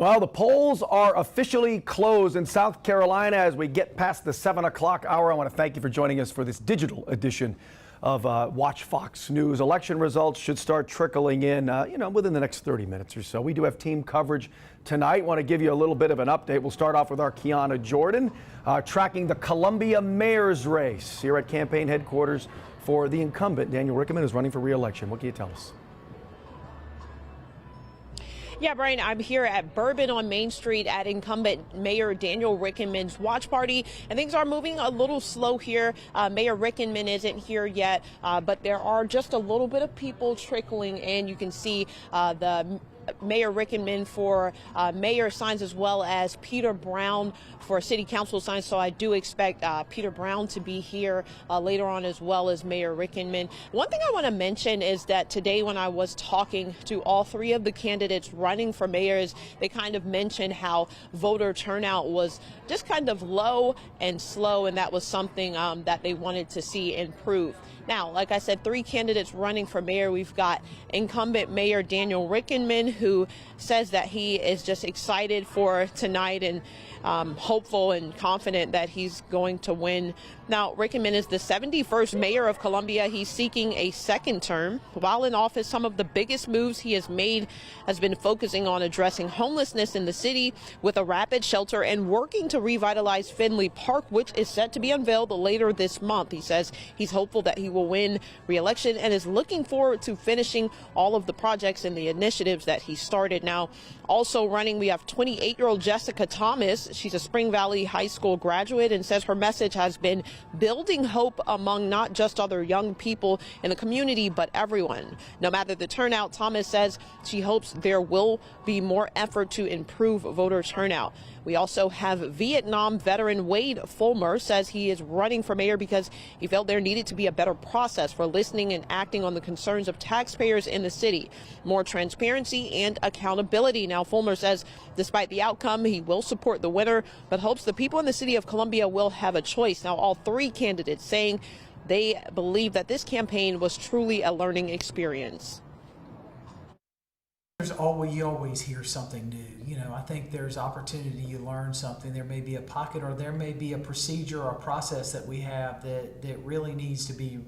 Well, the polls are officially closed in South Carolina as we get past the 7 o'clock hour. I want to thank you for joining us for this digital edition of WACH FOX News. Election results should start trickling in, within the next 30 minutes or so. We do have team coverage tonight. Want to give you a little bit of an update. We'll start off with our Kiana Jordan, tracking the Columbia mayor's race here at campaign headquarters for the incumbent, Daniel Rickman, who's running for re-election. What can you tell us? Yeah, Brian, I'm here at Bourbon on Main Street at incumbent Mayor Daniel Rickman's watch party, and things are moving a little slow here. Mayor Rickman isn't here yet, but there are just a little bit of people trickling in. You can see the Mayor Rickman for mayor signs, as well as Peter Brown for city council signs. So I do expect Peter Brown to be here later on, as well as Mayor Rickman. One thing I want to mention is that today, when I was talking to all three of the candidates running for mayors, they kind of mentioned how voter turnout was just kind of low and slow, and that was something that they wanted to see improve. Now, like I said, three candidates running for mayor. We've got incumbent Mayor Daniel Rickman, who says that he is just excited for tonight and hopeful and confident that he's going to win. Now, Rickman is the 71st mayor of Columbia. He's seeking a second term. While in office, some of the biggest moves he has made has been focusing on addressing homelessness in the city with a rapid shelter and working to revitalize Finley Park, which is set to be unveiled later this month. He says he's hopeful that he will win re-election and is looking forward to finishing all of the projects and the initiatives that he started. Now, also running, we have 28-year-old Jessica Thomas. She's a Spring Valley High School graduate and says her message has been building hope among not just other young people in the community, but everyone. No matter the turnout, Thomas says she hopes there will be more effort to improve voter turnout. We also have Vietnam veteran Wade Fulmer says he is running for mayor because he felt there needed to be a better process for listening and acting on the concerns of taxpayers in the city, more transparency and accountability. Now, Fulmer says despite the outcome, he will support the winner, but hopes the people in the city of Columbia will have a choice. Now, all three candidates saying they believe that this campaign was truly a learning experience. You always hear something new. I think there's opportunity, you learn something. There may be a pocket, or there may be a procedure or a process that we have that really needs to be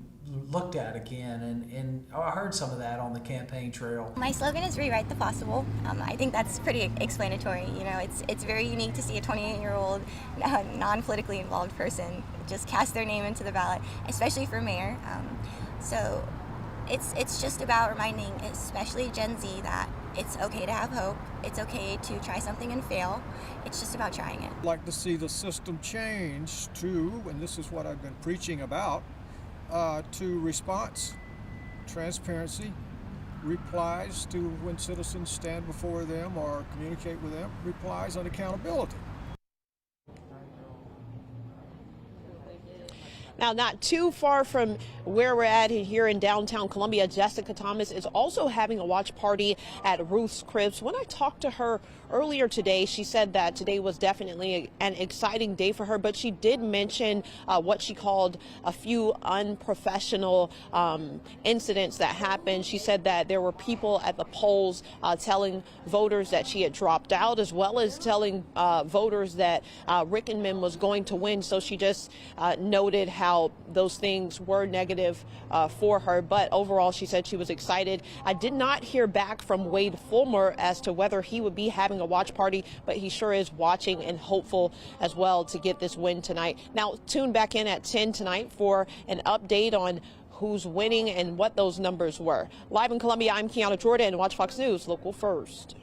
looked at again, and I heard some of that on the campaign trail. My slogan is rewrite the possible. I think that's pretty explanatory. It's very unique to see a 28-year-old non-politically involved person just cast their name into the ballot, especially for mayor. So it's just about reminding, especially Gen Z, that it's okay to have hope. It's okay to try something and fail. It's just about trying it. I'd like to see the system change to, and this is what I've been preaching about, to response, transparency, replies to when citizens stand before them or communicate with them, replies, and accountability. Now, not too far from where we're at here in downtown Columbia, Jessica Thomas is also having a watch party at Ruth's Cribs. When I talked to her earlier today, she said that today was definitely an exciting day for her, but she did mention what she called a few unprofessional incidents that happened. She said that there were people at the polls telling voters that she had dropped out, as well as telling voters that Rickman was going to win. So she just noted how those things were negative for her. But overall, she said she was excited. I did not hear back from Wade Fulmer as to whether he would be having a watch party, but he sure is watching and hopeful as well to get this win tonight. Now, tune back in at 10 tonight for an update on who's winning and what those numbers were. Live in Columbia, I'm Kiana Jordan, Watch Fox News, Local First.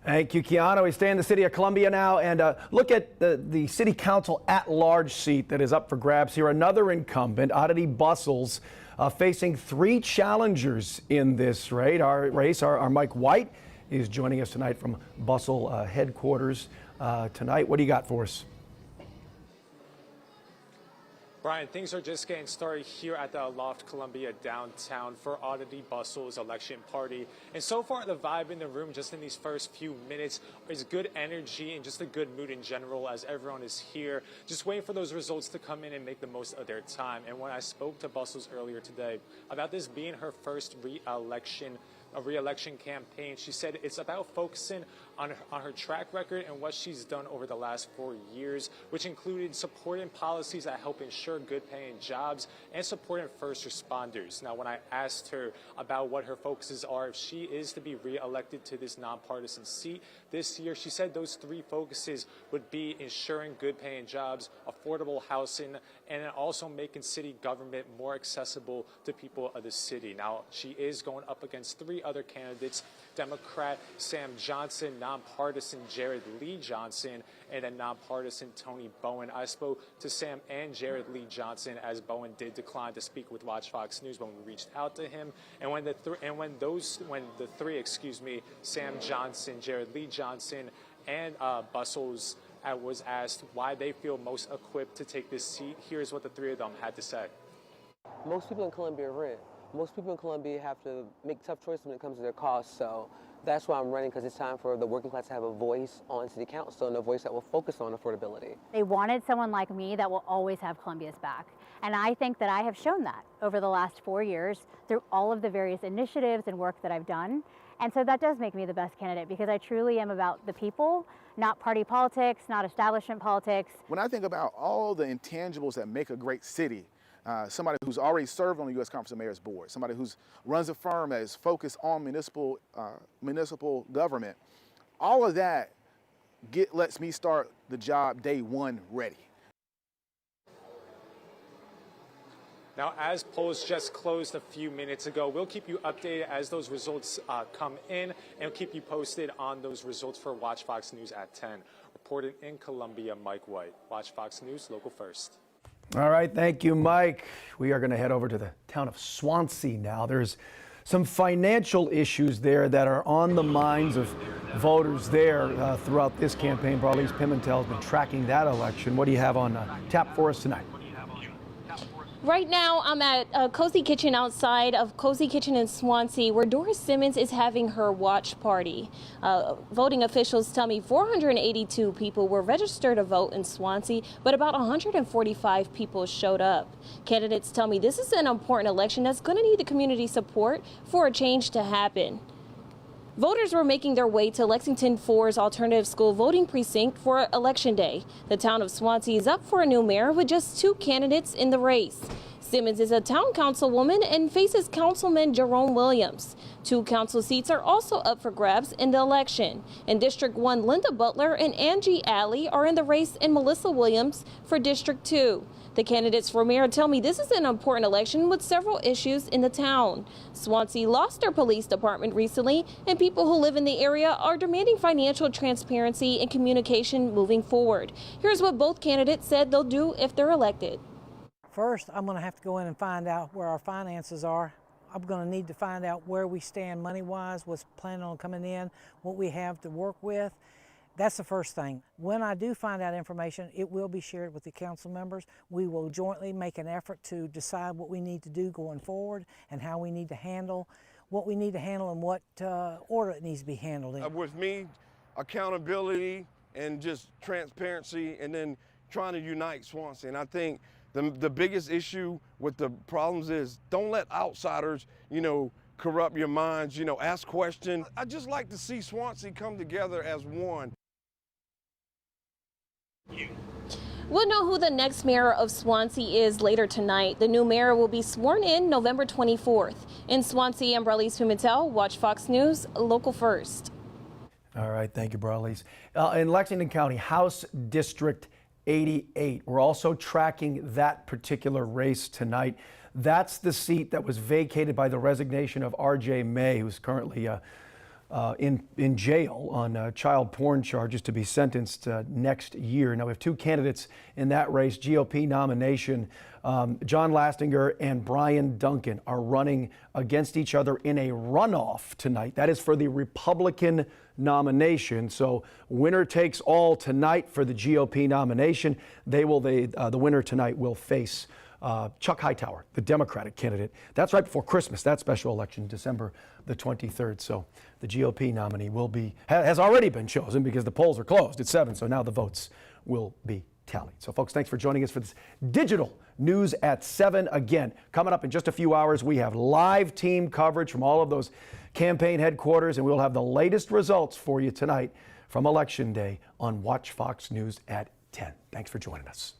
Thank you, Kiana. We stay in the city of Columbia now and look at the city council at-large seat that is up for grabs here. Another incumbent, Oddity Bustles, facing three challengers in this race. Our Mike White is joining us tonight from Bustle headquarters tonight. What do you got for us? Brian, things are just getting started here at the Loft Columbia downtown for Oddity Bustle's election party. And so far, the vibe in the room just in these first few minutes is good energy and just a good mood in general as everyone is here, just waiting for those results to come in and make the most of their time. And when I spoke to Bustles earlier today about this being her first re-election a re-election campaign. She said it's about focusing on her track record and what she's done over the last 4 years, which included supporting policies that help ensure good paying jobs and supporting first responders. Now, when I asked her about what her focuses are if she is to be re-elected to this nonpartisan seat this year, she said those 3 focuses would be ensuring good paying jobs, affordable housing, and also making city government more accessible to people of the city. Now, she is going up against 3 other candidates: Democrat Sam Johnson, nonpartisan Jared Lee Johnson, and a nonpartisan Tony Bowen. I spoke to Sam and Jared Lee Johnson, as Bowen did decline to speak with WACH FOX News when we reached out to him. And when the three, Sam Johnson, Jared Lee Johnson, and Bustles was asked why they feel most equipped to take this seat, here's what the 3 of them had to say. Most people in Columbia are red. Most people in Columbia have to make tough choices when it comes to their costs. So that's why I'm running, because it's time for the working class to have a voice on city council and a voice that will focus on affordability. They wanted someone like me that will always have Columbia's back. And I think that I have shown that over the last 4 years through all of the various initiatives and work that I've done. And so that does make me the best candidate, because I truly am about the people, not party politics, not establishment politics. When I think about all the intangibles that make a great city, somebody who's already served on the U.S. Conference of Mayors Board, somebody who runs a firm that is focused on municipal government, all of that lets me start the job day one ready. Now, as polls just closed a few minutes ago, we'll keep you updated as those results come in, and we'll keep you posted on those results for WACH FOX News at 10. Reported in Columbia, Mike White. WACH FOX News, local first. All right, thank you, Mike. We are going to head over to the town of Swansea now. There's some financial issues there that are on the minds of voters there throughout this campaign. Barlise Pimentel has been tracking that election. What do you have on tap for us tonight? Right now, I'm at Cozy Kitchen outside of Cozy Kitchen in Swansea, where Doris Simmons is having her watch party. Voting officials tell me 482 people were registered to vote in Swansea, but about 145 people showed up. Candidates tell me this is an important election that's going to need the community support for a change to happen. Voters were making their way to Lexington 4's alternative school voting precinct for Election Day. The town of Swansea is up for a new mayor with just 2 candidates in the race. Simmons is a town councilwoman and faces Councilman Jerome Williams. 2 council seats are also up for grabs in the election. In District 1, Linda Butler and Angie Alley are in the race, and Melissa Williams for District 2. The candidates for mayor tell me this is an important election with several issues in the town. Swansea lost their police department recently, and people who live in the area are demanding financial transparency and communication moving forward. Here's what both candidates said they'll do if they're elected. First, I'm going to have to go in and find out where our finances are. I'm going to need to find out where we stand money-wise, what's planning on coming in, what we have to work with. That's the first thing. When I do find out information, it will be shared with the council members. We will jointly make an effort to decide what we need to do going forward and how we need to handle what we need to handle and what order it needs to be handled in. With me, accountability and just transparency, and then trying to unite Swansea. And I think the biggest issue with the problems is don't let outsiders, corrupt your minds, ask questions. I just like to see Swansea come together as one. We'll know who the next mayor of Swansea is later tonight. The new mayor will be sworn in November 24th. In Swansea, I'm Barlise Pimentel, WACH FOX News, local first. All right, thank you, Barlise. In Lexington County, House District 88. We're also tracking that particular race tonight. That's the seat that was vacated by the resignation of R.J. May, who's currently in jail on child porn charges to be sentenced next year. Now, we have 2 candidates in that race, GOP nomination. John Lastinger and Brian Duncan are running against each other in a runoff tonight. That is for the Republican nomination. So winner takes all tonight for the GOP nomination. The winner tonight will face Chuck Hightower, the Democratic candidate. That's right before Christmas, that special election, December the 23rd. So the GOP nominee has already been chosen because the polls are closed at 7. So now the votes will be tallied. So, folks, thanks for joining us for this digital news at 7. Again, coming up in just a few hours, we have live team coverage from all of those campaign headquarters, and we'll have the latest results for you tonight from Election Day on Watch Fox News at 10. Thanks for joining us.